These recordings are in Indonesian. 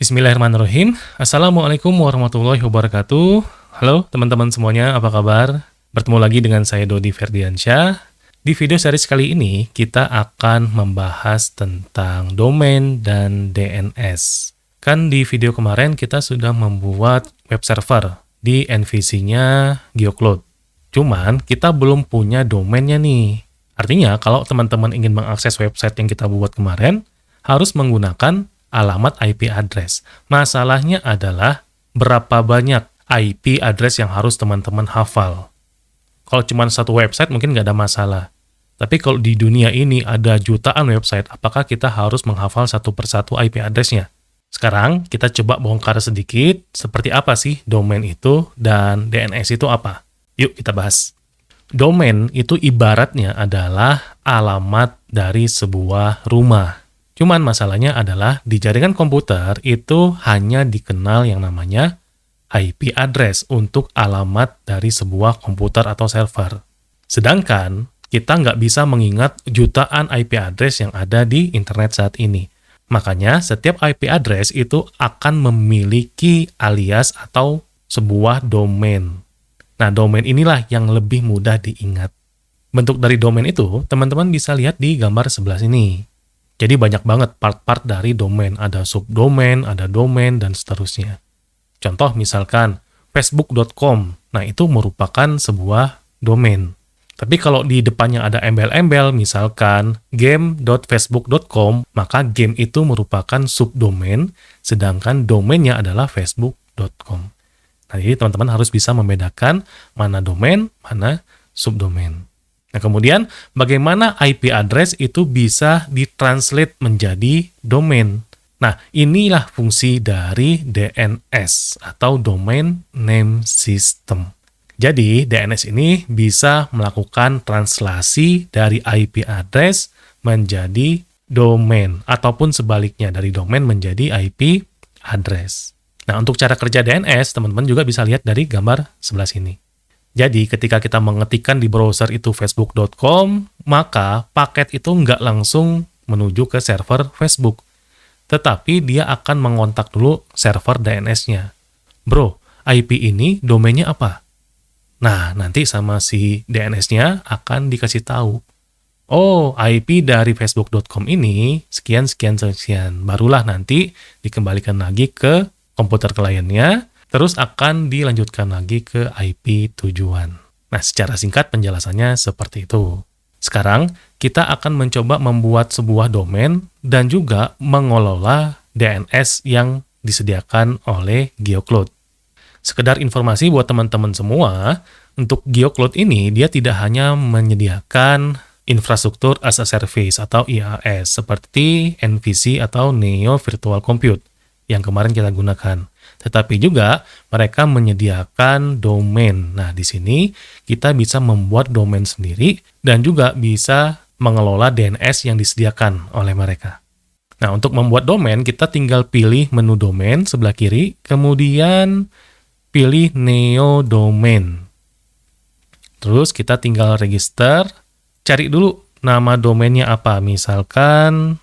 Bismillahirrahmanirrahim. Assalamualaikum warahmatullahi wabarakatuh. Halo teman-teman semuanya, apa kabar? Bertemu lagi dengan saya Dodi Ferdiansyah. Di video series kali ini, kita akan membahas tentang domain dan DNS. Kan di video kemarin kita sudah membuat web server di NVC-nya GeoCloud. Cuman kita belum punya domainnya nih. Artinya kalau teman-teman ingin mengakses website yang kita buat kemarin, harus menggunakan alamat IP address. Masalahnya adalah berapa banyak IP address yang harus teman-teman hafal. Kalau cuma satu website mungkin nggak ada masalah. Tapi kalau di dunia ini ada jutaan website, apakah kita harus menghafal satu persatu IP address-nya? Sekarang kita coba bongkar sedikit seperti apa sih domain itu dan DNS itu apa. Yuk kita bahas. Domain itu ibaratnya adalah alamat dari sebuah rumah. Cuman masalahnya adalah di jaringan komputer itu hanya dikenal yang namanya IP address untuk alamat dari sebuah komputer atau server. Sedangkan kita nggak bisa mengingat jutaan IP address yang ada di internet saat ini. Makanya setiap IP address itu akan memiliki alias atau sebuah domain. Nah, domain inilah yang lebih mudah diingat. Bentuk dari domain itu teman-teman bisa lihat di gambar sebelah sini. Jadi banyak banget part-part dari domain, ada subdomain, ada domain, dan seterusnya. Contoh misalkan facebook.com, nah itu merupakan sebuah domain. Tapi kalau di depannya ada embel-embel, misalkan game.facebook.com, maka game itu merupakan subdomain, sedangkan domainnya adalah facebook.com. Nah, jadi teman-teman harus bisa membedakan mana domain, mana subdomain. Nah, kemudian bagaimana IP address itu bisa ditranslate menjadi domain. Nah, inilah fungsi dari DNS atau Domain Name System. Jadi, DNS ini bisa melakukan translasi dari IP address menjadi domain ataupun sebaliknya dari domain menjadi IP address. Nah, untuk cara kerja DNS, teman-teman juga bisa lihat dari gambar sebelah sini. Jadi ketika kita mengetikkan di browser itu facebook.com, maka paket itu nggak langsung menuju ke server Facebook. Tetapi dia akan mengontak dulu server DNS-nya. Bro, IP ini domainnya apa? Nah, nanti sama si DNS-nya akan dikasih tahu. Oh, IP dari facebook.com ini sekian. Barulah nanti dikembalikan lagi ke komputer kliennya, terus akan dilanjutkan lagi ke IP tujuan. Nah, secara singkat penjelasannya seperti itu. Sekarang, kita akan mencoba membuat sebuah domain dan juga mengelola DNS yang disediakan oleh GeoCloud. Sekedar informasi buat teman-teman semua, untuk GeoCloud ini dia tidak hanya menyediakan infrastruktur as a service atau IaaS seperti NVC atau Neo Virtual Compute yang kemarin kita gunakan. Tetapi juga mereka menyediakan domain. Nah, di sini kita bisa membuat domain sendiri dan juga bisa mengelola DNS yang disediakan oleh mereka. Nah, untuk membuat domain, kita tinggal pilih menu domain sebelah kiri, kemudian pilih Neo Domain. Terus kita tinggal register, cari dulu nama domainnya apa. Misalkan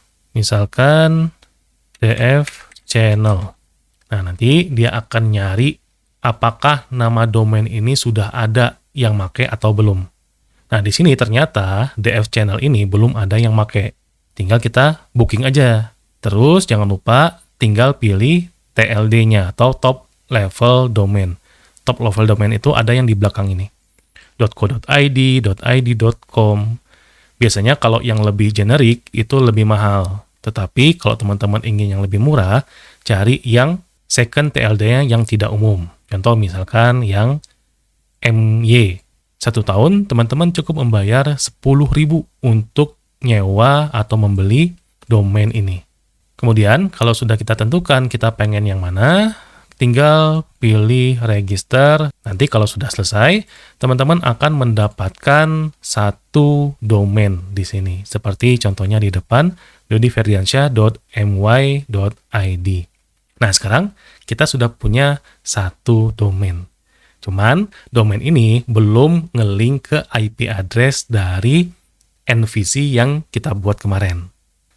DF Channel. Nah, nanti dia akan nyari apakah nama domain ini sudah ada yang make atau belum. Nah, di sini ternyata DF Channel ini belum ada yang make. Tinggal kita booking aja. Terus jangan lupa tinggal pilih TLD-nya atau Top Level Domain. Top Level Domain itu ada yang di belakang ini. .co.id, .id.com. Biasanya kalau yang lebih generik itu lebih mahal. Tetapi kalau teman-teman ingin yang lebih murah, cari yang second TLD-nya yang tidak umum. Contoh misalkan yang MY. 1 tahun, teman-teman cukup membayar 10.000 untuk nyewa atau membeli domain ini. Kemudian, kalau sudah kita tentukan kita pengen yang mana, tinggal pilih register. Nanti kalau sudah selesai, teman-teman akan mendapatkan satu domain di sini. Seperti contohnya di depan, dodiferdiansyah.my.id. Nah, sekarang kita sudah punya satu domain. Cuman, domain ini belum nge-link ke IP address dari NVC yang kita buat kemarin.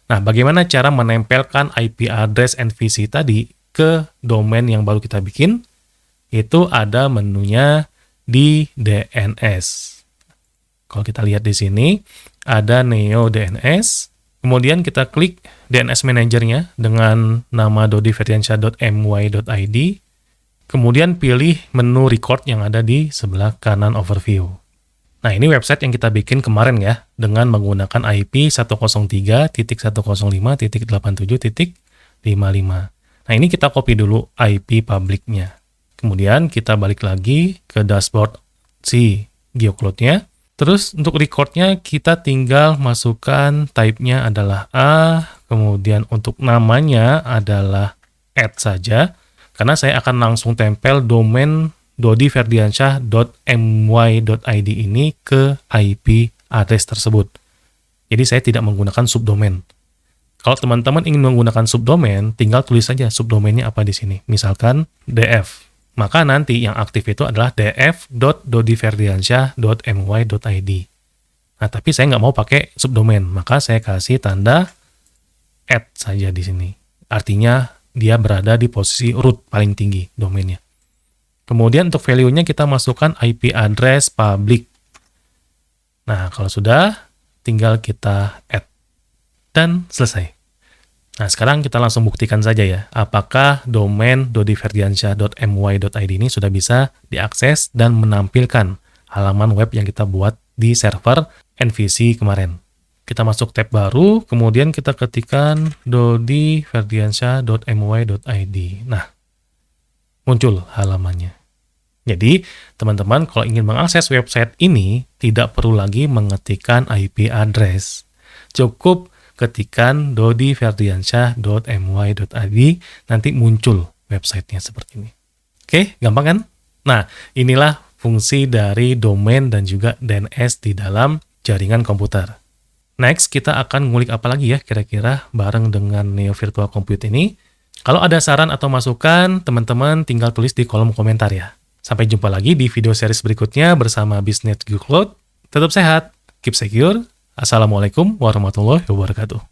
Nah, bagaimana cara menempelkan IP address NVC tadi ke domain yang baru kita bikin, itu ada menunya di DNS. Kalau kita lihat di sini, ada Neo DNS. Kemudian kita klik DNS Manager-nya dengan nama dodiferdiansyah.my.id. Kemudian pilih menu record yang ada di sebelah kanan overview. Nah, ini website yang kita bikin kemarin ya, dengan menggunakan IP 103.105.87.55. Nah, ini kita copy dulu IP publiknya. Kemudian kita balik lagi ke dashboard si GeoCloud-nya. Terus untuk recordnya kita tinggal masukkan type-nya adalah A, kemudian untuk namanya adalah add saja, karena saya akan langsung tempel domain dodiferdiansyah.my.id ini ke IP address tersebut. Jadi saya tidak menggunakan subdomain. Kalau teman-teman ingin menggunakan subdomain, tinggal tulis saja subdomainnya apa di sini. Misalkan df. Maka nanti yang aktif itu adalah df.dodiferdiansyah.my.id. Nah, tapi saya nggak mau pakai subdomain, maka saya kasih tanda add saja di sini. Artinya dia berada di posisi root paling tinggi domainnya. Kemudian untuk value-nya kita masukkan IP address public. Nah, kalau sudah, tinggal kita add. Dan selesai. Nah, sekarang kita langsung buktikan saja ya, apakah domain dodiferdiansyah.my.id ini sudah bisa diakses dan menampilkan halaman web yang kita buat di server NVC kemarin. Kita masuk tab baru, kemudian kita ketikkan dodiferdiansyah.my.id. Nah, muncul halamannya. Jadi, teman-teman kalau ingin mengakses website ini, tidak perlu lagi mengetikkan IP address. Cukup ketikkan dodiferdiansyah.my.id, nanti muncul websitenya seperti ini. Oke, gampang kan? Nah, inilah fungsi dari domain dan juga DNS di dalam jaringan komputer. Next, kita akan ngulik apa lagi ya kira-kira bareng dengan Neo Virtual Compute ini. Kalau ada saran atau masukan, teman-teman tinggal tulis di kolom komentar ya. Sampai jumpa lagi di video series berikutnya bersama Bisnet GeoCloud. Tetap sehat, keep secure. Assalamualaikum warahmatullahi wabarakatuh.